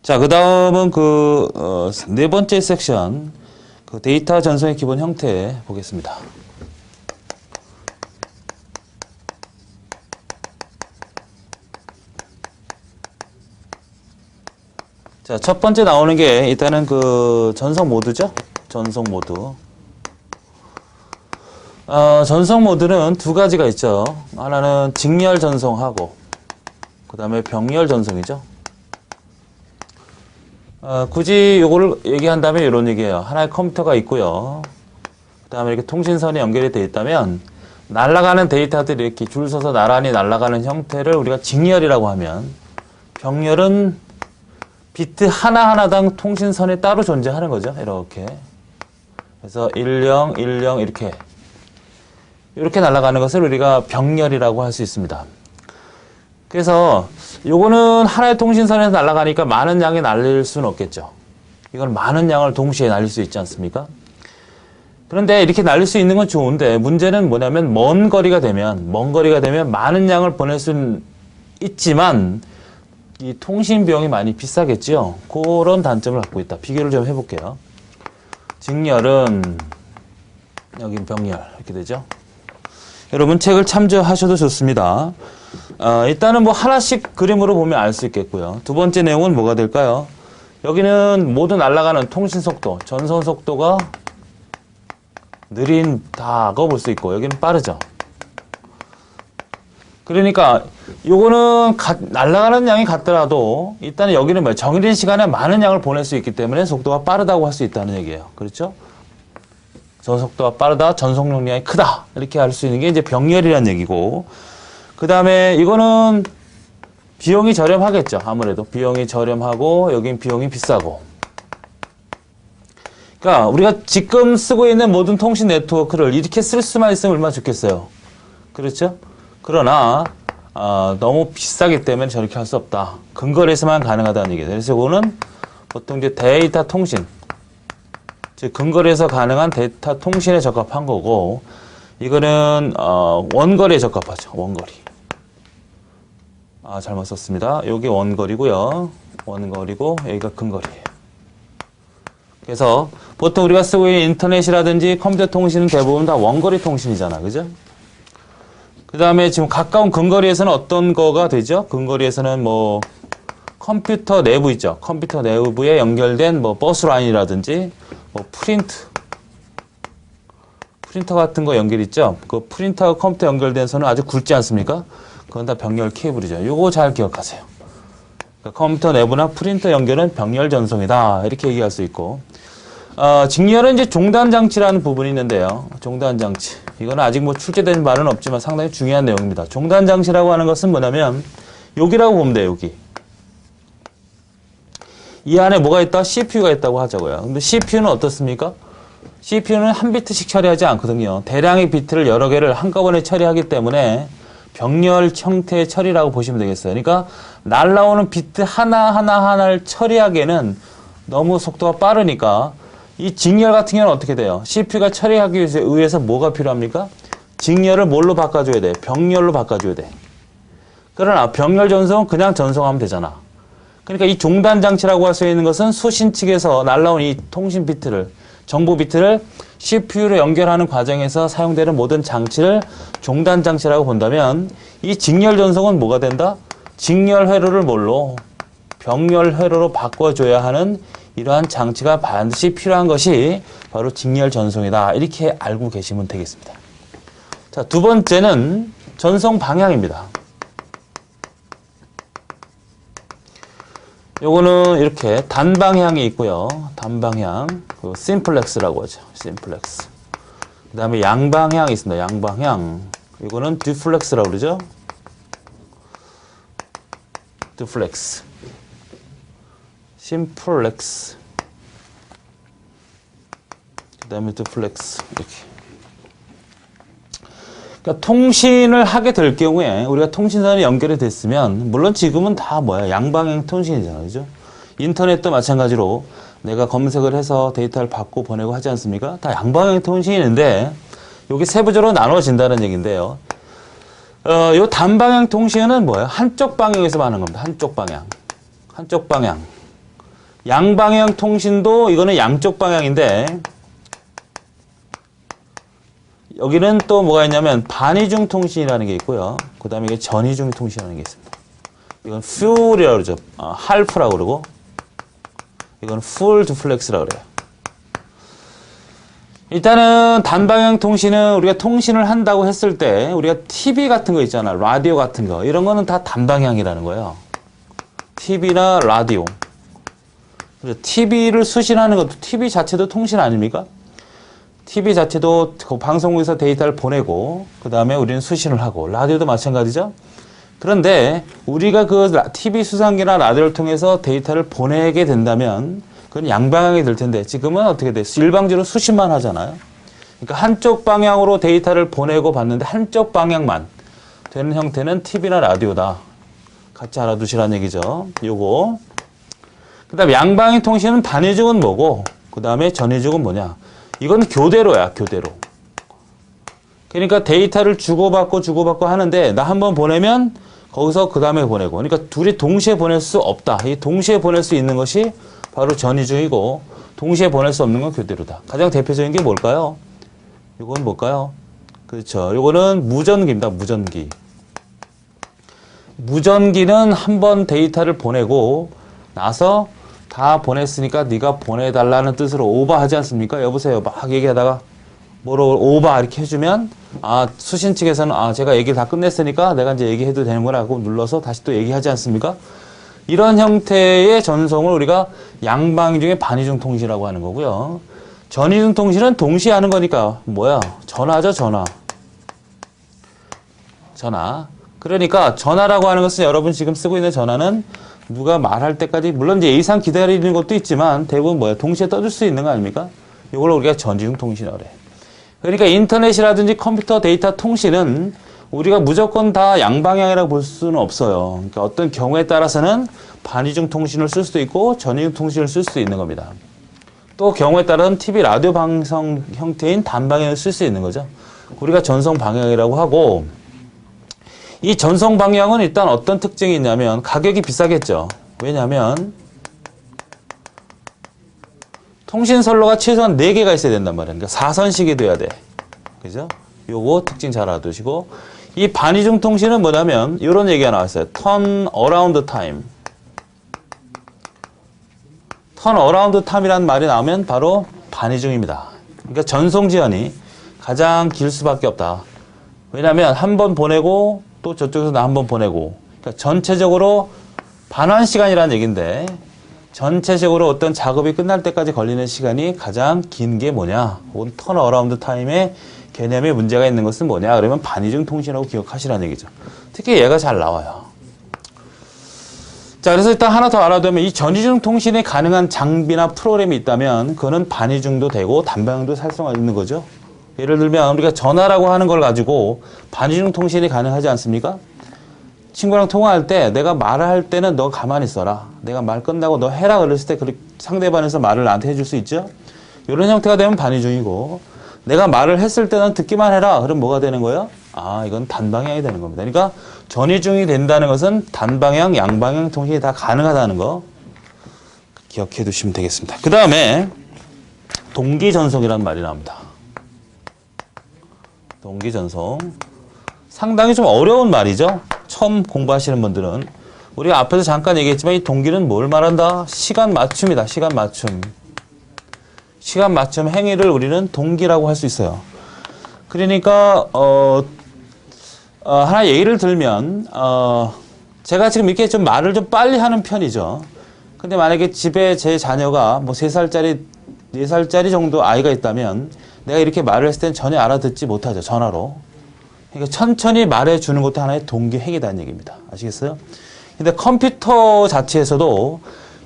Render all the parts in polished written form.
자, 그 다음은 네 번째 섹션, 데이터 전송의 기본 형태 보겠습니다. 자, 첫 번째 나오는 게 일단은 전송 모드죠? 전송 모드. 전송 모드는 두 가지가 있죠. 하나는 직렬 전송하고, 그 다음에 병렬 전송이죠. 굳이 요거를 얘기한다면 이런 얘기예요. 하나의 컴퓨터가 있고요. 그 다음에 이렇게 통신선이 연결이 되어 있다면, 날아가는 데이터들이 이렇게 줄 서서 나란히 날아가는 형태를 우리가 직렬이라고 하면, 병렬은 비트 하나하나당 통신선이 따로 존재하는 거죠. 이렇게. 그래서 10, 10 이렇게 날아가는 것을 우리가 병렬이라고 할 수 있습니다. 그래서 요거는 하나의 통신선에서 날아가니까 많은 양이 날릴 수는 없겠죠. 이건 많은 양을 동시에 날릴 수 있지 않습니까? 그런데 이렇게 날릴 수 있는 건 좋은데 문제는 뭐냐면 먼 거리가 되면 많은 양을 보낼 수는 있지만 이 통신 비용이 많이 비싸겠죠. 그런 단점을 갖고 있다. 비교를 좀 해볼게요. 직렬은 여긴 병렬 이렇게 되죠. 여러분 책을 참조하셔도 좋습니다. 일단은 뭐 하나씩 그림으로 보면 알 수 있겠고요. 두 번째 내용은 뭐가 될까요? 여기는 모두 날아가는 통신 속도, 전송 속도가 느린다고 볼 수 있고 여기는 빠르죠. 그러니까 요거는 날아가는 양이 같더라도 일단은 여기는 뭐예요? 정해진 시간에 많은 양을 보낼 수 있기 때문에 속도가 빠르다고 할 수 있다는 얘기예요. 그렇죠? 전속도가 빠르다, 전송 용량이 크다 이렇게 할 수 있는 게 이제 병렬이라는 얘기고, 그 다음에 이거는 비용이 저렴하겠죠. 아무래도 비용이 저렴하고 여긴 비용이 비싸고. 그러니까 우리가 지금 쓰고 있는 모든 통신 네트워크를 이렇게 쓸 수만 있으면 얼마나 좋겠어요. 그렇죠? 그러나 너무 비싸기 때문에 저렇게 할 수 없다. 근거리에서만 가능하다는 얘기예요. 그래서 이거는 보통 이제 데이터 통신, 즉 근거리에서 가능한 데이터 통신에 적합한 거고, 이거는 원거리에 적합하죠. 원거리. 잘못 썼습니다. 여기 원거리고요. 원거리고 여기가 근거리예요. 그래서 보통 우리가 쓰고 있는 인터넷이라든지 컴퓨터 통신은 대부분 다 원거리 통신이잖아. 그죠? 그 다음에 지금 가까운 근거리에서는 어떤 거가 되죠? 근거리에서는 뭐 컴퓨터 내부 있죠. 컴퓨터 내부에 연결된 뭐 버스 라인이라든지 뭐 프린터 같은 거 연결 있죠. 그 프린터와 컴퓨터 연결된 선은 아주 굵지 않습니까? 그건 다 병렬 케이블이죠. 요거 잘 기억하세요. 그러니까 컴퓨터 내부나 프린터 연결은 병렬 전송이다. 이렇게 얘기할 수 있고, 직렬은 이제 종단 장치라는 부분이 있는데요. 종단 장치. 이거는 아직 뭐 출제된 바는 없지만 상당히 중요한 내용입니다. 종단 장치라고 하는 것은 뭐냐면 여기라고 보면 돼요. 여기. 이 안에 뭐가 있다? CPU가 있다고 하자고요. 근데 CPU는 어떻습니까? CPU는 한 비트씩 처리하지 않거든요. 대량의 비트를 여러 개를 한꺼번에 처리하기 때문에 병렬 형태의 처리라고 보시면 되겠어요. 그러니까 날라오는 비트 하나를 처리하기에는 너무 속도가 빠르니까 이 직렬 같은 경우는 어떻게 돼요? CPU가 처리하기 위해서 뭐가 필요합니까? 직렬을 뭘로 바꿔줘야 돼? 병렬로 바꿔줘야 돼. 그러나 병렬 전송은 그냥 전송하면 되잖아. 그러니까 이 종단 장치라고 할 수 있는 것은 수신 측에서 날라온 이 통신 비트를, 정보 비트를 CPU로 연결하는 과정에서 사용되는 모든 장치를 종단 장치라고 본다면 이 직렬 전송은 뭐가 된다? 직렬 회로를 뭘로? 병렬 회로로 바꿔줘야 하는 이러한 장치가 반드시 필요한 것이 바로 직렬 전송이다. 이렇게 알고 계시면 되겠습니다. 자, 두 번째는 전송 방향입니다. 요거는 이렇게 단방향이 있고요. 단방향, 심플렉스라고 하죠. 심플렉스. 그 다음에 양방향이 있습니다. 양방향. 이거는 듀플렉스라고 그러죠. 듀플렉스. 심플렉스. 그 다음에 듀플렉스. 이렇게. 그러니까 통신을 하게 될 경우에 우리가 통신선이 연결이 됐으면, 물론 지금은 다 양방향 통신이잖아요. 그죠? 인터넷도 마찬가지로 내가 검색을 해서 데이터를 받고 보내고 하지 않습니까? 다 양방향 통신인데, 여기 세부적으로 나눠진다는 얘기인데요. 요 단방향 통신은 뭐예요? 한쪽 방향에서 하는 겁니다. 한쪽 방향. 한쪽 방향. 양방향 통신도 이거는 양쪽 방향인데 여기는 또 뭐가 있냐면 반이중 통신이라는 게 있고요. 그 다음에 이게 전이중 통신이라는 게 있습니다. 이건 fuel이라고 그러죠. half라고 그러고 이건 full duplex라고 그래요. 일단은 단방향 통신은 우리가 통신을 한다고 했을 때 우리가 TV 같은 거 있잖아. 라디오 같은 거. 이런 거는 다 단방향이라는 거예요. TV나 라디오. TV를 수신하는 것도 TV 자체도 통신 아닙니까? TV 자체도 그 방송국에서 데이터를 보내고 그 다음에 우리는 수신을 하고 라디오도 마찬가지죠. 그런데 우리가 그 TV 수상기나 라디오를 통해서 데이터를 보내게 된다면 그건 양방향이 될 텐데 지금은 어떻게 돼? 일방적으로 수신만 하잖아요. 그러니까 한쪽 방향으로 데이터를 보내고 받는데 한쪽 방향만 되는 형태는 TV나 라디오다. 같이 알아두시라는 얘기죠. 요거. 그 다음에 양방향 통신은 반이중은 뭐고 그 다음에 전이중은 뭐냐. 이건 교대로야, 교대로. 그러니까 데이터를 주고받고 하는데 나 한번 보내면 거기서 그 다음에 보내고. 그러니까 둘이 동시에 보낼 수 없다. 이 동시에 보낼 수 있는 것이 바로 전이중이고 동시에 보낼 수 없는 건 교대로다. 가장 대표적인 게 뭘까요? 이건 뭘까요? 그렇죠. 이거는 무전기입니다. 무전기. 무전기는 한번 데이터를 보내고 나서 다 보냈으니까 네가 보내달라는 뜻으로 오버하지 않습니까? 여보세요. 막 얘기하다가 뭐로 오버 이렇게 해주면 수신 측에서는 제가 얘기를 다 끝냈으니까 내가 이제 얘기해도 되는구나 하고 눌러서 다시 또 얘기하지 않습니까? 이런 형태의 전송을 우리가 양방이중의 반이중 통신이라고 하는 거고요. 전이중 통신은 동시에 하는 거니까 뭐야? 전화죠, 전화. 전화. 그러니까 전화라고 하는 것은 여러분 지금 쓰고 있는 전화는 누가 말할 때까지 물론 이제 예의상 기다리는 것도 있지만 대부분 뭐야? 동시에 떠줄 수 있는 거 아닙니까? 이걸 우리가 전이중 통신이라고 그래. 그러니까 인터넷이라든지 컴퓨터 데이터 통신은 우리가 무조건 다 양방향이라고 볼 수는 없어요. 그러니까 어떤 경우에 따라서는 반이중 통신을 쓸 수도 있고 전이중 통신을 쓸 수도 있는 겁니다. 또 경우에 따라서는 TV 라디오 방송 형태인 단방향을 쓸 수 있는 거죠. 우리가 전송 방향이라고 하고 이 전송 방향은 일단 어떤 특징이 있냐면 가격이 비싸겠죠. 왜냐하면 통신선로가 최소한 4개가 있어야 된단 말이에요. 그러니까 4선식이 돼야 돼. 그죠? 요거 특징 잘 알아두시고 이 반이중 통신은 뭐냐면 이런 얘기가 나왔어요. Turn around time. Turn around time이라는 말이 나오면 바로 반이중입니다. 그러니까 전송 지연이 가장 길 수밖에 없다. 왜냐하면 한 번 보내고 또 저쪽에서 나 한 번 보내고 그러니까 전체적으로 반환 시간이라는 얘기인데 전체적으로 어떤 작업이 끝날 때까지 걸리는 시간이 가장 긴 게 뭐냐 혹은 턴어라운드 타임의 개념에 문제가 있는 것은 뭐냐 그러면 반이중 통신이라고 기억하시라는 얘기죠. 특히 얘가 잘 나와요. 자, 그래서 일단 하나 더 알아두면 이 전이중 통신에 가능한 장비나 프로그램이 있다면 그거는 반이중도 되고 단방향도 살 수가 있는 거죠. 예를 들면 우리가 전화라고 하는 걸 가지고 반이중 통신이 가능하지 않습니까? 친구랑 통화할 때 내가 말을 할 때는 너 가만히 있어라. 내가 말 끝나고 너 해라 그랬을 때 상대방에서 말을 나한테 해줄 수 있죠? 이런 형태가 되면 반이중이고 내가 말을 했을 때는 듣기만 해라. 그럼 뭐가 되는 거예요? 이건 단방향이 되는 겁니다. 그러니까 전이중이 된다는 것은 단방향, 양방향 통신이 다 가능하다는 거 기억해 두시면 되겠습니다. 그 다음에 동기전송이라는 말이 나옵니다. 동기전송. 상당히 좀 어려운 말이죠. 처음 공부하시는 분들은. 우리가 앞에서 잠깐 얘기했지만 이 동기는 뭘 말한다? 시간 맞춤이다. 시간 맞춤. 시간 맞춤 행위를 우리는 동기라고 할 수 있어요. 그러니까 하나 예를 들면 제가 지금 이렇게 좀 말을 좀 빨리 하는 편이죠. 근데 만약에 집에 제 자녀가 뭐 3살짜리, 4살짜리 정도 아이가 있다면 내가 이렇게 말을 했을 땐 전혀 알아듣지 못하죠. 전화로. 그러니까 천천히 말해주는 것도 하나의 동기 행위다는 얘기입니다. 아시겠어요? 근데 컴퓨터 자체에서도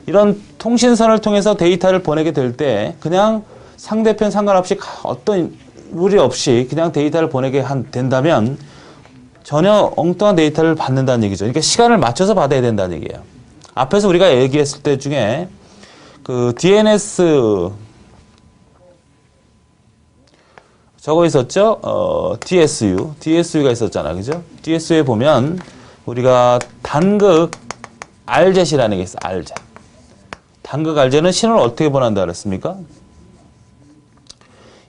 이런 통신선을 통해서 데이터를 보내게 될 때 그냥 상대편 상관없이 어떤 무리 없이 그냥 데이터를 보내게 된다면 전혀 엉뚱한 데이터를 받는다는 얘기죠. 그러니까 시간을 맞춰서 받아야 된다는 얘기예요. 앞에서 우리가 얘기했을 때 중에 그 DNS 저거 있었죠? DSU가 있었잖아. 그죠? DSU에 보면 우리가 단극 RZ이라는 게 있어. RZ. 당극 RZ는 신호를 어떻게 보낸다 그랬습니까?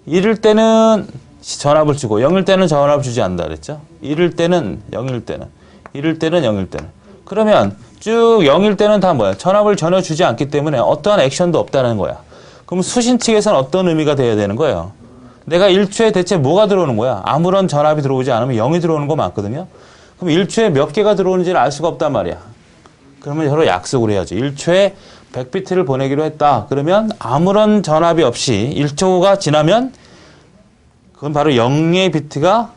1일 때는 전압을 주고 0일 때는 전압을 주지 않는다 그랬죠? 1일 때는 0일 때는 1일 때는 0일 때는 그러면 쭉 0일 때는 다 뭐야? 전압을 전혀 주지 않기 때문에 어떠한 액션도 없다는 거야. 그럼 수신 측에서는 어떤 의미가 돼야 되는 거예요? 내가 1초에 대체 뭐가 들어오는 거야? 아무런 전압이 들어오지 않으면 0이 들어오는 거 맞거든요? 그럼 1초에 몇 개가 들어오는지를 알 수가 없단 말이야. 그러면 서로 약속을 해야죠. 1초에 100비트를 보내기로 했다. 그러면 아무런 전압이 없이 1초가 지나면 그건 바로 0의 비트가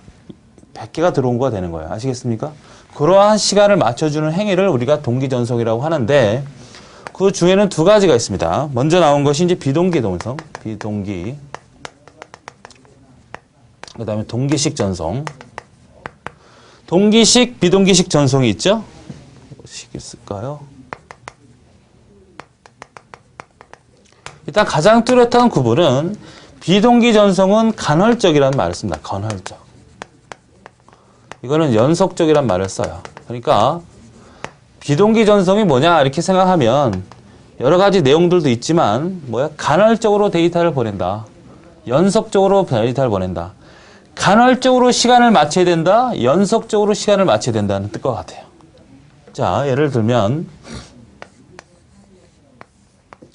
100개가 들어온 거가 되는 거예요. 아시겠습니까? 그러한 시간을 맞춰주는 행위를 우리가 동기전송이라고 하는데 그 중에는 두 가지가 있습니다. 먼저 나온 것이 이제 비동기 전송, 비동기. 그 다음에 동기식 전송. 동기식, 비동기식 전송이 있죠? 무엇이 있을까요? 일단 가장 뚜렷한 구분은 비동기 전송은 간헐적이라는 말을 씁니다. 간헐적. 이거는 연속적이라는 말을 써요. 그러니까 비동기 전송이 뭐냐 이렇게 생각하면 여러 가지 내용들도 있지만 간헐적으로 데이터를 보낸다. 연속적으로 데이터를 보낸다. 간헐적으로 시간을 맞춰야 된다. 연속적으로 시간을 맞춰야 된다는 뜻과 같아요. 자, 예를 들면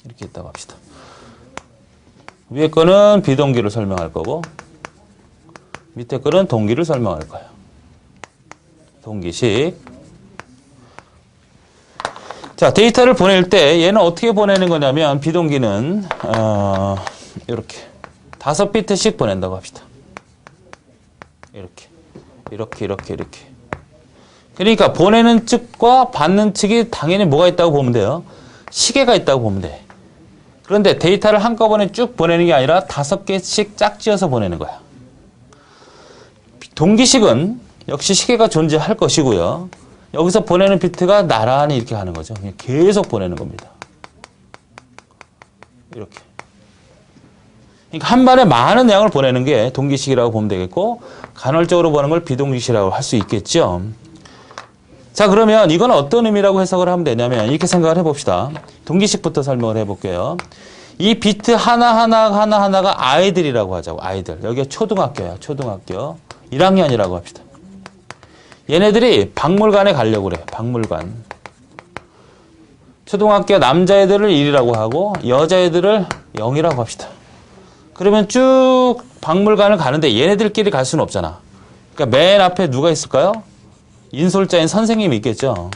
이렇게 있다고 합시다. 위에 거는 비동기를 설명할 거고 밑에 거는 동기를 설명할 거예요. 동기식. 자, 데이터를 보낼 때 얘는 어떻게 보내는 거냐면 비동기는 이렇게 5비트씩 보낸다고 합시다. 이렇게. 그러니까 보내는 측과 받는 측이 당연히 뭐가 있다고 보면 돼요? 시계가 있다고 보면 돼. 그런데 데이터를 한꺼번에 쭉 보내는 게 아니라 5개씩 짝지어서 보내는 거야. 동기식은 역시 시계가 존재할 것이고요. 여기서 보내는 비트가 나란히 이렇게 가는 거죠. 계속 보내는 겁니다. 이렇게. 그러니까 한 번에 많은 양을 보내는 게 동기식이라고 보면 되겠고 간헐적으로 보는 걸 비동기식이라고 할 수 있겠죠. 자, 그러면 이건 어떤 의미라고 해석을 하면 되냐면 이렇게 생각을 해봅시다. 동기식부터 설명을 해볼게요. 이 비트 하나하나가 아이들이라고 하자고. 아이들. 여기가 초등학교야. 초등학교. 1학년이라고 합시다. 얘네들이 박물관에 가려고 그래. 박물관. 초등학교 남자애들을 1이라고 하고 여자애들을 0이라고 합시다. 그러면 쭉 박물관을 가는데 얘네들끼리 갈 수는 없잖아. 그러니까 맨 앞에 누가 있을까요? 인솔자인 선생님이 있겠죠.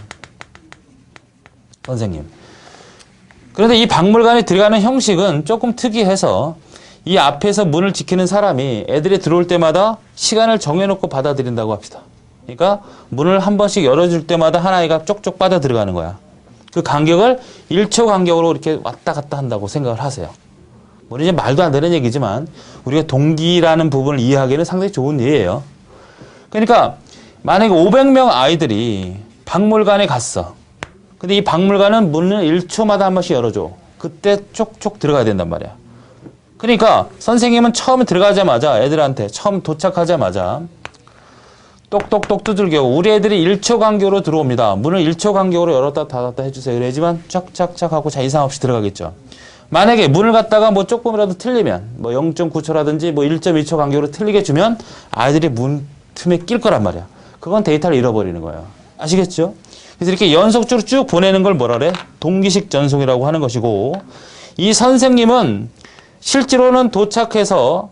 선생님. 그런데 이 박물관에 들어가는 형식은 조금 특이해서 이 앞에서 문을 지키는 사람이 애들이 들어올 때마다 시간을 정해놓고 받아들인다고 합시다. 그러니까 문을 한 번씩 열어줄 때마다 하나이가 쪽쪽 빠져 들어가는 거야. 그 간격을 1초 간격으로 이렇게 왔다 갔다 한다고 생각을 하세요. 물론 이제 말도 안 되는 얘기지만 우리가 동기라는 부분을 이해하기는 상당히 좋은 예예요. 그러니까 만약에 500명 아이들이 박물관에 갔어. 근데 이 박물관은 문을 1초마다 한 번씩 열어줘. 그때 쪽쪽 들어가야 된단 말이야. 그러니까 선생님은 처음에 들어가자마자 애들한테 처음 도착하자마자 똑똑똑 두들겨. 우리 애들이 1초 간격으로 들어옵니다. 문을 1초 간격으로 열었다 닫았다 해주세요. 그래야지만 쫙쫙쫙 하고 자 이상 없이 들어가겠죠. 만약에 문을 갖다가 뭐 조금이라도 틀리면 뭐 0.9초라든지 뭐 1.2초 간격으로 틀리게 주면 아이들이 문 틈에 낄 거란 말이야. 그건 데이터를 잃어버리는 거예요. 아시겠죠? 그래서 이렇게 연속적으로 쭉 보내는 걸 뭐라 그래? 동기식 전송이라고 하는 것이고 이 선생님은 실제로는 도착해서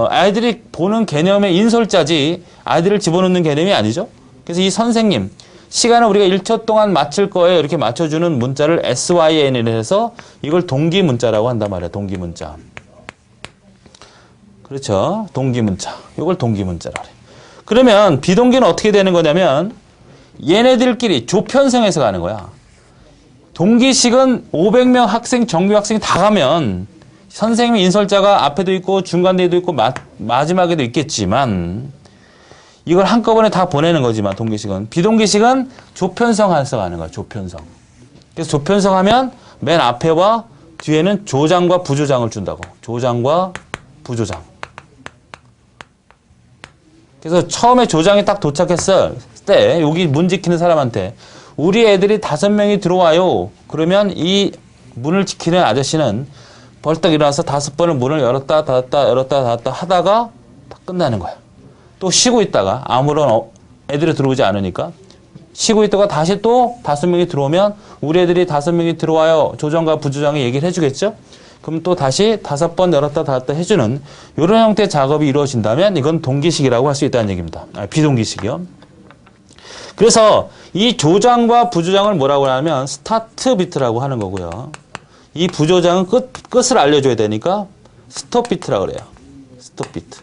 아이들이 보는 개념의 인솔자지 아이들을 집어넣는 개념이 아니죠. 그래서 이 선생님 시간을 우리가 1초 동안 맞출 거예요. 이렇게 맞춰주는 문자를 SYN을 해서 이걸 동기 문자라고 한단 말이에요. 동기 문자. 그렇죠. 동기 문자. 이걸 동기 문자라 그래. 그러면 비동기는 어떻게 되는 거냐면 얘네들끼리 조편성해서 가는 거야. 동기식은 500명 학생, 정규 학생이 다 가면 선생님 인솔자가 앞에도 있고 중간에도 있고 마지막에도 있겠지만 이걸 한꺼번에 다 보내는 거지만 동기식은. 비동기식은 조편성해서 가는 거야. 조편성. 그래서 조편성하면 맨 앞에와 뒤에는 조장과 부조장을 준다고. 조장과 부조장. 그래서 처음에 조장이 딱 도착했을 때 여기 문 지키는 사람한테 우리 애들이 5명이 들어와요. 그러면 이 문을 지키는 아저씨는 벌떡 일어나서 5번을 문을 열었다 닫았다 열었다 닫았다 하다가 다 끝나는 거야. 또 쉬고 있다가 아무런 애들이 들어오지 않으니까 쉬고 있다가 다시 또 5명이 들어오면 우리 애들이 5명이 들어와요. 조정과 부조정이 얘기를 해주겠죠. 그럼 또 다시 5번 열었다 닫았다 해주는 이런 형태의 작업이 이루어진다면 이건 동기식이라고 할 수 있다는 얘기입니다. 비동기식이요. 그래서 이 조장과 부조장을 뭐라고 하냐면 스타트 비트라고 하는 거고요. 이 부조장은 끝을 알려줘야 되니까 스톱 비트라고 그래요. 스톱 비트.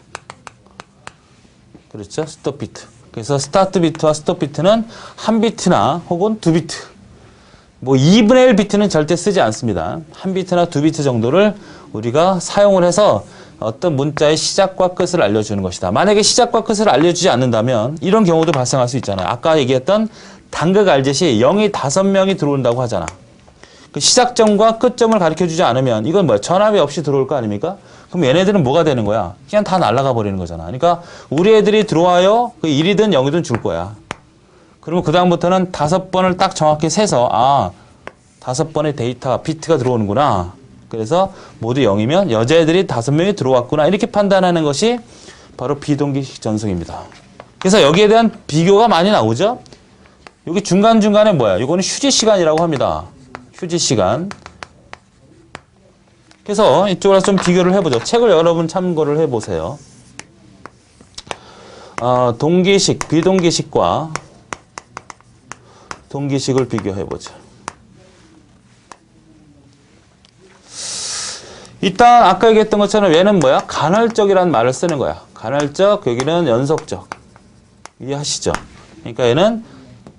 그렇죠? 스톱 비트. 그래서 스타트 비트와 스톱 비트는 한 비트나 혹은 두 비트. 뭐 2분의 1 비트는 절대 쓰지 않습니다. 한 비트나 두 비트 정도를 우리가 사용을 해서 어떤 문자의 시작과 끝을 알려주는 것이다. 만약에 시작과 끝을 알려주지 않는다면 이런 경우도 발생할 수 있잖아요. 아까 얘기했던 단극 알듯이 0이 5명이 들어온다고 하잖아. 그 시작점과 끝점을 가르쳐주지 않으면 이건 뭐야? 전압이 없이 들어올 거 아닙니까? 그럼 얘네들은 뭐가 되는 거야? 그냥 다 날아가 버리는 거잖아. 그러니까 우리 애들이 들어와요. 그 1이든 0이든 줄 거야. 그러면 그 다음부터는 5번을 딱 정확히 세서 5번의 데이터 비트가 들어오는구나. 그래서 모두 0이면 여자애들이 5명이 들어왔구나. 이렇게 판단하는 것이 바로 비동기식 전송입니다. 그래서 여기에 대한 비교가 많이 나오죠. 여기 중간중간에 뭐야? 이거는 휴지 시간이라고 합니다. 휴지 시간. 그래서 이쪽으로 좀 비교를 해보죠. 책을 여러분 참고를 해보세요. 동기식, 비동기식과 동기식을 비교해보죠. 일단 아까 얘기했던 것처럼 얘는 뭐야? 간헐적이라는 말을 쓰는 거야. 간헐적, 여기는 연속적. 이해하시죠? 그러니까 얘는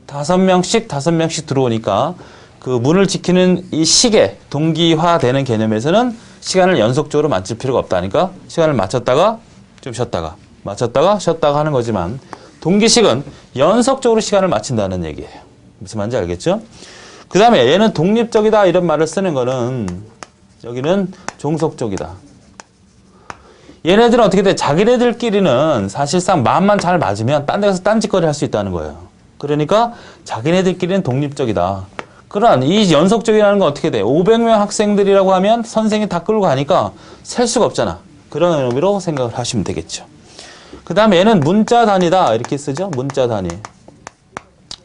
5명씩 들어오니까 그 문을 지키는 이 시계, 동기화되는 개념에서는 시간을 연속적으로 맞출 필요가 없다니까 시간을 맞췄다가 좀 쉬었다가 맞췄다가 쉬었다가 하는 거지만 동기식은 연속적으로 시간을 맞춘다는 얘기예요. 무슨 말인지 알겠죠? 그 다음에 얘는 독립적이다 이런 말을 쓰는 거는 여기는 종속적이다. 얘네들은 어떻게 돼? 자기네들끼리는 사실상 마음만 잘 맞으면 딴 데 가서 딴짓거리 할 수 있다는 거예요. 그러니까 자기네들끼리는 독립적이다. 그러나 이 연속적이라는 건 어떻게 돼? 500명 학생들이라고 하면 선생이 다 끌고 가니까 셀 수가 없잖아. 그런 의미로 생각을 하시면 되겠죠. 그 다음에 얘는 문자 단위다. 이렇게 쓰죠. 문자 단위.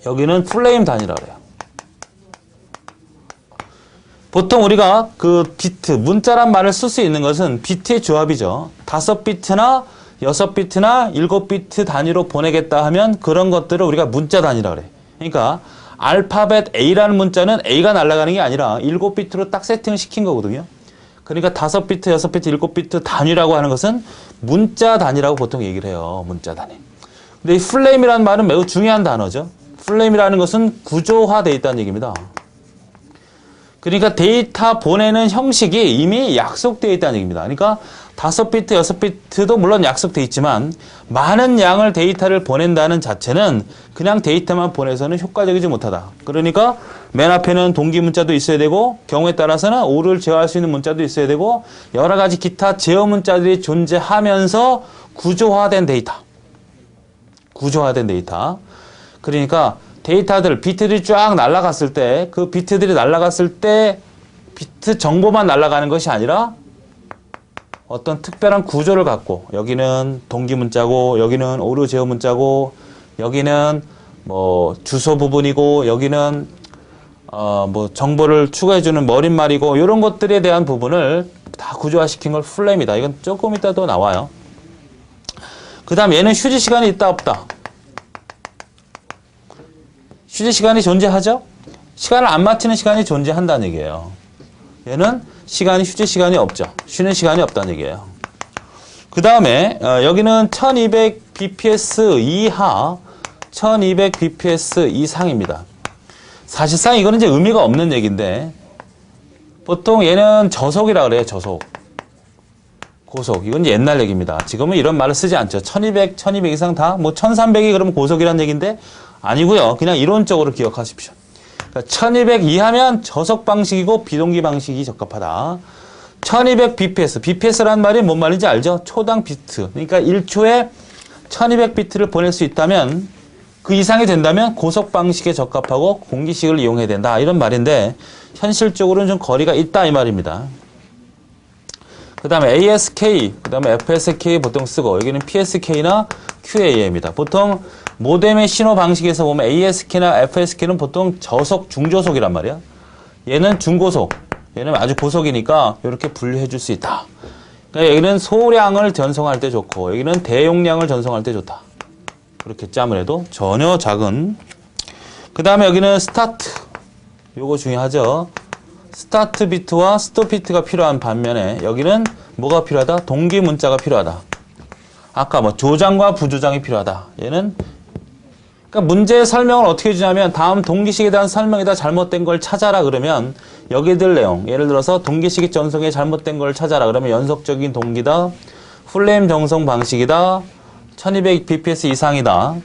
여기는 플레임 단위라고 해요. 보통 우리가 그 비트, 문자란 말을 쓸 수 있는 것은 비트의 조합이죠. 5비트나 6비트나 7비트 단위로 보내겠다 하면 그런 것들을 우리가 문자 단위라고 그래. 그러니까 알파벳 A라는 문자는 A가 날아가는 게 아니라 7비트로 딱 세팅을 시킨 거거든요. 그러니까 5비트, 6비트, 7비트 단위라고 하는 것은 문자 단위라고 보통 얘기를 해요. 문자 단위. 근데 이 플레임이라는 말은 매우 중요한 단어죠. 플레임이라는 것은 구조화되어 있다는 얘기입니다. 그러니까 데이터 보내는 형식이 이미 약속되어 있다는 얘기입니다. 그러니까 5비트, 6비트도 물론 약속되어 있지만 많은 양을 데이터를 보낸다는 자체는 그냥 데이터만 보내서는 효과적이지 못하다. 그러니까 맨 앞에는 동기 문자도 있어야 되고 경우에 따라서는 오를 제어할 수 있는 문자도 있어야 되고 여러 가지 기타 제어 문자들이 존재하면서 구조화된 데이터. 구조화된 데이터. 그러니까 데이터들, 비트들이 쫙 날아갔을 때 그 비트들이 날아갔을 때 비트 정보만 날아가는 것이 아니라 어떤 특별한 구조를 갖고 여기는 동기 문자고 여기는 오류 제어 문자고 여기는 뭐 주소 부분이고 여기는 뭐 정보를 추가해주는 머릿말이고 이런 것들에 대한 부분을 다 구조화시킨 걸 플레임이다. 이건 조금 이따 또 나와요. 그 다음 얘는 휴지 시간이 있다 없다. 휴지 시간이 존재하죠? 시간을 안 맞추는 시간이 존재한다는 얘기예요. 얘는 시간이 휴지 시간이 없죠. 쉬는 시간이 없다는 얘기예요. 그 다음에 여기는 1200 bps 이하, 1200 bps 이상입니다. 사실상 이거는 이제 의미가 없는 얘기인데 보통 얘는 저속이라 그래요. 저속. 고속. 이건 이제 옛날 얘기입니다. 지금은 이런 말을 쓰지 않죠. 1200, 1200 이상 다 뭐 1300이 그러면 고속이라는 얘기인데 아니고요. 그냥 이론적으로 기억하십시오. 그러니까 1200 이하면 저속 방식이고 비동기 방식이 적합하다. 1200 bps. bps라는 말이 뭔 말인지 알죠? 초당 비트. 그러니까 1초에 1200비트를 보낼 수 있다면 그 이상이 된다면 고속 방식에 적합하고 공기식을 이용해야 된다. 이런 말인데 현실적으로는 좀 거리가 있다 이 말입니다. 그 다음에 ASK, 그 다음에 FSK 보통 쓰고 여기는 PSK나 QAM입니다. 보통 모뎀의 신호 방식에서 보면 ASK나 FSK는 보통 저속, 중저속이란 말이야. 얘는 중고속, 얘는 아주 고속이니까 이렇게 분류해 줄 수 있다. 그러니까 여기는 소량을 전송할 때 좋고 여기는 대용량을 전송할 때 좋다. 그렇겠지 아무래도 전혀 작은. 그 다음에 여기는 스타트, 요거 중요하죠. 스타트 비트와 스톱 비트가 필요한 반면에 여기는 뭐가 필요하다? 동기 문자가 필요하다. 아까 뭐 조장과 부조장이 필요하다. 얘는 그러니까 문제의 설명을 어떻게 주냐면 다음 동기식에 대한 설명이다. 잘못된 걸 찾아라 그러면 여기들 내용, 예를 들어서 동기식 전송에 잘못된 걸 찾아라 그러면 연속적인 동기다, 플레임 전송 방식이다, 1200bps 이상이다.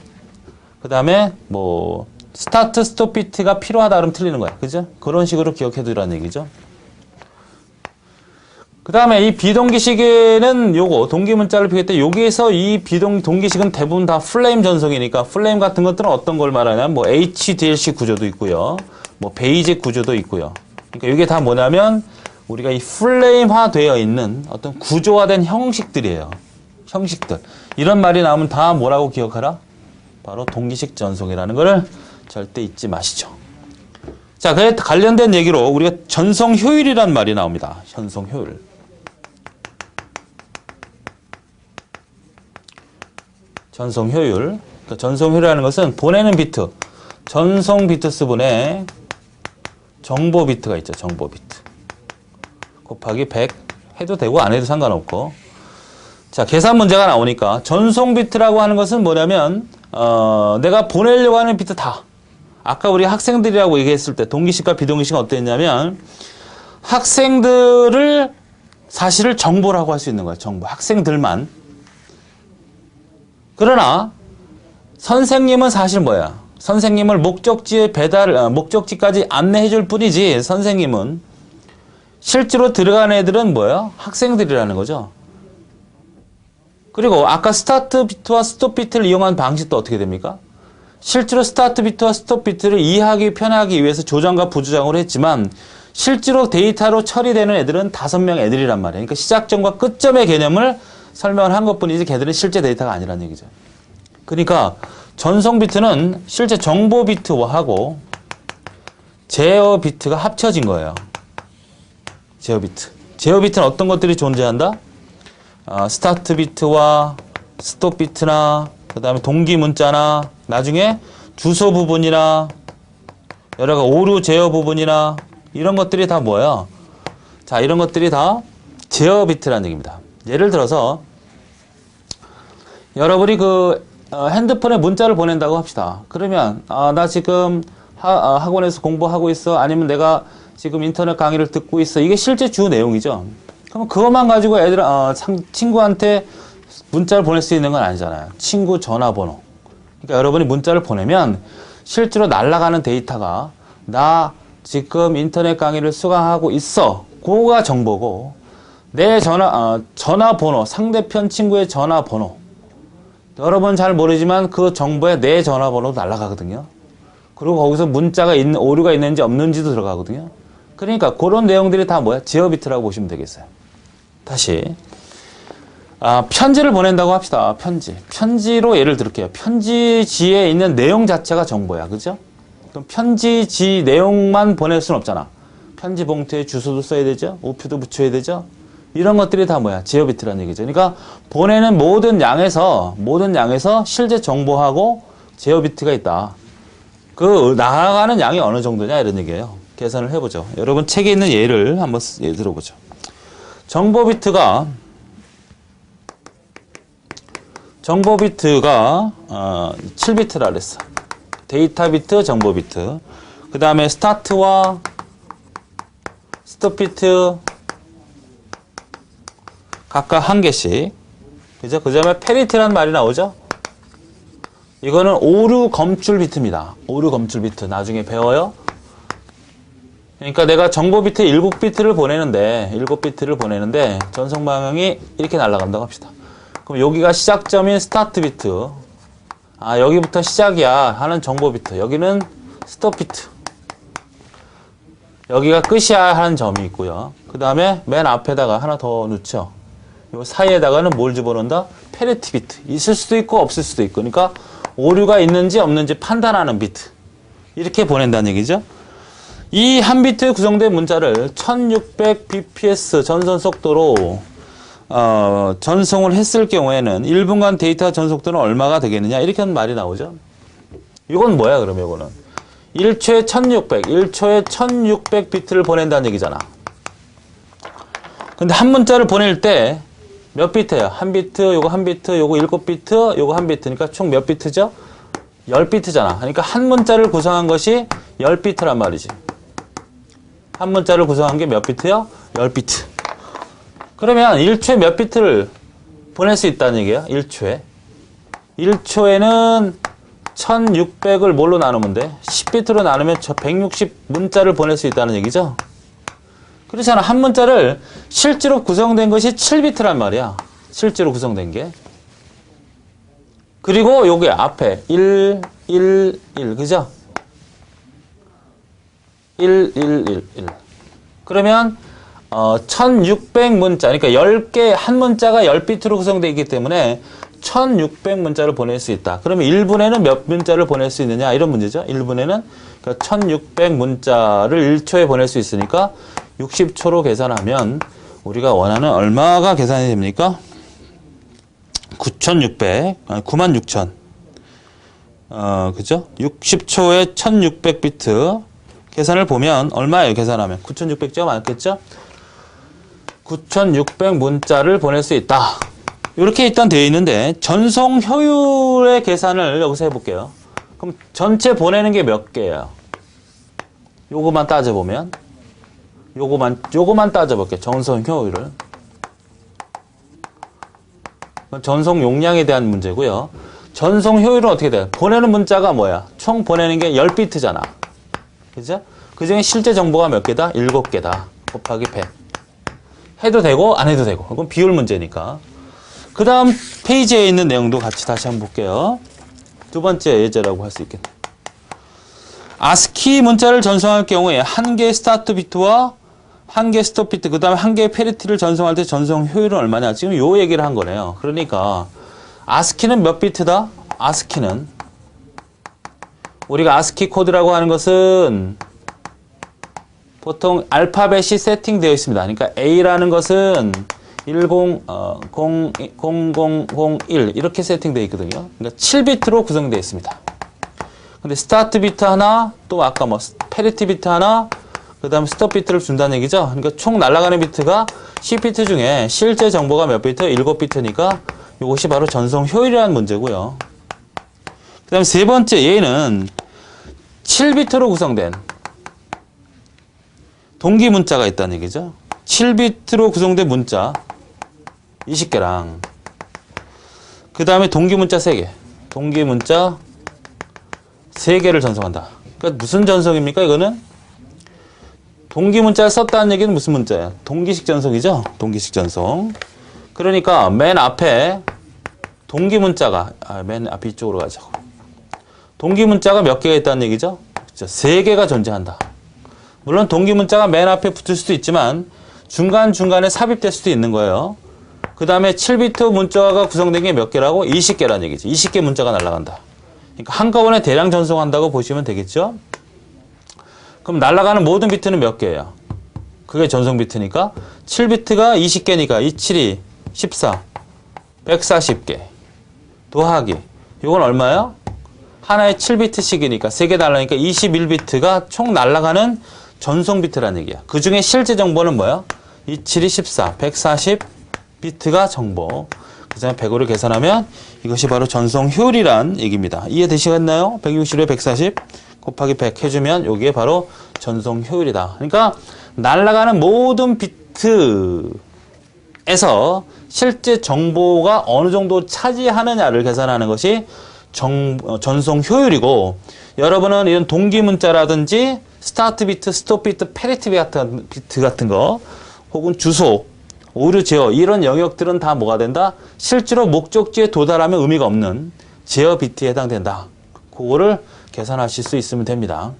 그 다음에 뭐 스타트 스톱 비트가 필요하다 그러면 틀리는 거야. 그죠? 그런 식으로 기억해 두라는 얘기죠. 그 다음에 이 비동기식에는 요거 동기 문자를 비교할 때 여기에서 이 동기식은 대부분 다 플레임 전송이니까 플레임 같은 것들은 어떤 걸 말하냐면 뭐 HDLC 구조도 있고요. 뭐 베이직 구조도 있고요. 그러니까 이게 다 뭐냐면 우리가 이 플레임화 되어 있는 어떤 구조화된 형식들이에요. 형식들. 이런 말이 나오면 다 뭐라고 기억하라? 바로 동기식 전송이라는 거를 절대 잊지 마시죠. 자, 그에 관련된 얘기로 우리가 전송 효율이란 말이 나옵니다. 전송 효율. 전송 효율. 그러니까 전송 효율이라는 것은 보내는 비트, 전송 비트수분의 정보 비트가 있죠. 정보 비트. 곱하기 100 해도 되고 안 해도 상관없고. 자, 계산 문제가 나오니까 전송 비트라고 하는 것은 뭐냐면 내가 보내려고 하는 비트 다. 아까 우리 학생들이라고 얘기했을 때 동기식과 비동기식은 어땠냐면 학생들을 사실을 정보라고 할 수 있는 거야. 정보. 학생들만. 그러나 선생님은 사실 뭐야? 선생님을 목적지에 목적지까지 안내해 줄 뿐이지 선생님은 실제로 들어간 애들은 뭐야? 학생들이라는 거죠. 그리고 아까 스타트 비트와 스톱 비트를 이용한 방식도 어떻게 됩니까? 실제로 스타트 비트와 스톱 비트를 이해하기 편하기 위해서 조장과 부조장으로 했지만 실제로 데이터로 처리되는 애들은 5명 애들이란 말이에요. 그러니까 시작점과 끝점의 개념을 설명을 한 것뿐이지 걔들은 실제 데이터가 아니라는 얘기죠. 그러니까 전송 비트는 실제 정보 비트하고 제어 비트가 합쳐진 거예요. 제어 비트. 제어 비트는 어떤 것들이 존재한다? 스타트 비트와 스톱 비트나 그 다음에 동기 문자나 나중에 주소 부분이나 여러 가지 오류 제어 부분이나 이런 것들이 다 뭐예요? 자, 이런 것들이 다 제어 비트라는 얘기입니다. 예를 들어서 여러분이 핸드폰에 문자를 보낸다고 합시다. 그러면 나 지금 학원에서 공부하고 있어. 아니면 내가 지금 인터넷 강의를 듣고 있어. 이게 실제 주 내용이죠. 그럼 그것만 가지고 친구한테 문자를 보낼 수 있는 건 아니잖아요. 친구 전화번호. 그러니까 여러분이 문자를 보내면 실제로 날아가는 데이터가 나 지금 인터넷 강의를 수강하고 있어. 그거가 정보고 내 전화번호, 상대편 친구의 전화번호. 여러분 잘 모르지만 그 정보에 내 전화번호도 날아가거든요. 그리고 거기서 문자가 오류가 있는지 없는지도 들어가거든요. 그러니까 그런 내용들이 다 뭐야? 제어 비트라고 보시면 되겠어요. 다시. 편지를 보낸다고 합시다. 편지로 예를 들게요. 편지지에 있는 내용 자체가 정보야. 그죠? 그럼 편지지 내용만 보낼 수는 없잖아. 편지 봉투에 주소도 써야 되죠? 우표도 붙여야 되죠? 이런 것들이 다 뭐야? 제어 비트라는 얘기죠. 그러니까 보내는 모든 양에서 실제 정보하고 제어 비트가 있다. 나가는 양이 어느 정도냐 이런 얘기예요. 계산을 해보죠. 여러분 책에 있는 예를 한번 들어보죠. 정보 비트가 7비트라 그랬어. 데이터 비트, 정보 비트. 그 다음에 스타트와 스톱 비트 각각 1개씩. 그죠? 그 다음에 페리티라는 말이 나오죠? 이거는 오류 검출 비트입니다. 오류 검출 비트. 나중에 배워요. 그러니까 내가 정보 비트 7비트를 보내는데 전송 방향이 이렇게 날아간다고 합시다. 그럼 여기가 시작점인 스타트 비트. 아, 여기부터 시작이야 하는 정보 비트. 여기는 스톱 비트. 여기가 끝이야 하는 점이 있고요. 그 다음에 맨 앞에다가 하나 더 넣죠. 요 사이에다가는 뭘 집어넣는다? 페리티 비트. 있을 수도 있고 없을 수도 있고. 그러니까 오류가 있는지 없는지 판단하는 비트. 이렇게 보낸다는 얘기죠. 이 한 비트 구성된 문자를 1600 bps 전선 속도로 전송을 했을 경우에는 1분간 데이터 전속도는 얼마가 되겠느냐 이렇게 하는 말이 나오죠. 이건 뭐야 그러면 이거는 1초에 1600 비트를 보낸다는 얘기잖아. 근데 한 문자를 보낼 때 몇 비트예요? 한 비트, 요거 한 비트, 요거 7비트, 요거 한 비트니까 총 몇 비트죠? 10비트잖아. 그러니까 한 문자를 구성한 것이 10비트란 말이지. 한 문자를 구성한 게 몇 비트요? 10비트. 그러면 1초에 몇 비트를 보낼 수 있다는 얘기야? 1초에. 1초에는 1600을 뭘로 나누면 돼? 10비트로 나누면 160 문자를 보낼 수 있다는 얘기죠? 그렇잖아. 한 문자를 실제로 구성된 것이 7비트란 말이야. 실제로 구성된 게. 그리고 요게 앞에 1, 1, 1. 그죠? 1, 1, 1, 1. 그러면 1600 문자, 그러니까 10개, 한 문자가 10비트로 구성되어 있기 때문에 1600 문자를 보낼 수 있다. 그러면 1분에는 몇 문자를 보낼 수 있느냐? 이런 문제죠. 1분에는 그러니까 1600 문자를 1초에 보낼 수 있으니까 60초로 계산하면 우리가 원하는 얼마가 계산이 됩니까? 9600, 96,000. 그죠? 60초에 1600비트. 계산을 보면 얼마예요? 계산하면 9600점 맞겠죠? 9600 문자를 보낼 수 있다. 이렇게 일단 되어 있는데 전송 효율의 계산을 여기서 해볼게요. 그럼 전체 보내는 게 몇 개예요? 요거만 따져보면 요거만 따져볼게요. 전송 효율을. 전송 용량에 대한 문제고요. 전송 효율은 어떻게 돼요? 보내는 문자가 뭐야? 총 보내는 게 10비트잖아. 그죠? 그 중에 실제 정보가 몇 개다? 7개다. 곱하기 100. 해도 되고, 안 해도 되고. 이건 비율 문제니까. 그 다음 페이지에 있는 내용도 같이 다시 한번 볼게요. 두 번째 예제라고 할 수 있겠네. ASCII 문자를 전송할 경우에 한 개의 스타트 비트와 한 개 스톱 비트, 그 다음에 한 개의 페리티를 전송할 때 전송 효율은 얼마냐? 지금 요 얘기를 한 거네요. 그러니까, ASCII는 몇 비트다? ASCII는 우리가 ASCII 코드라고 하는 것은 보통 알파벳이 세팅되어 있습니다. 그러니까 A라는 것은 0001 이렇게 세팅되어 있거든요. 그러니까 7비트로 구성되어 있습니다. 근데 스타트 비트 하나, 또 아까 뭐 페리티 비트 하나, 그 다음에 스톱 비트를 준다는 얘기죠. 그러니까 총 날아가는 비트가 10비트 중에 실제 정보가 몇 비트? 7비트니까 이것이 바로 전송 효율이라는 문제고요. 그 다음에 세 번째 얘는 7비트로 구성된 동기 문자가 있다는 얘기죠. 7비트로 구성된 문자 20개랑 그 다음에 동기 문자 3개. 동기 문자 3개를 전송한다. 그러니까 무슨 전송입니까? 이거는 동기 문자를 썼다는 얘기는 무슨 문자예요? 동기식 전송이죠? 동기식 전송. 그러니까 맨 앞에 동기 문자가 맨 앞에 이쪽으로 가자고. 동기 문자가 몇 개가 있다는 얘기죠? 그렇죠? 3개가 존재한다. 물론 동기 문자가 맨 앞에 붙을 수도 있지만 중간중간에 삽입될 수도 있는 거예요. 그 다음에 7비트 문자가 구성된 게 몇 개라고? 20개라는 얘기죠. 20개 문자가 날아간다. 그러니까 한꺼번에 대량 전송한다고 보시면 되겠죠? 그럼 날아가는 모든 비트는 몇 개예요? 그게 전송 비트니까 7비트가 20개니까 27이 14, 140개 더하기 이건 얼마예요? 하나에 7비트씩이니까 3개 날라니까 21비트가 총 날아가는 전송 비트라는 얘기야. 그 중에 실제 정보는 뭐야? 27이 14, 140비트가 정보. 그 다음에 100으로 계산하면 이것이 바로 전송 효율이란 얘기입니다. 이해되시겠나요? 160에 140 곱하기 100 해주면 여기에 바로 전송 효율이다. 그러니까 날아가는 모든 비트에서 실제 정보가 어느 정도 차지하느냐를 계산하는 것이 전송 효율이고, 여러분은 이런 동기 문자라든지 스타트 비트, 스톱 비트, 페리티 비트 같은 거, 혹은 주소, 오류 제어 이런 영역들은 다 뭐가 된다? 실제로 목적지에 도달하면 의미가 없는 제어 비트에 해당된다. 그거를 계산하실 수 있으면 됩니다.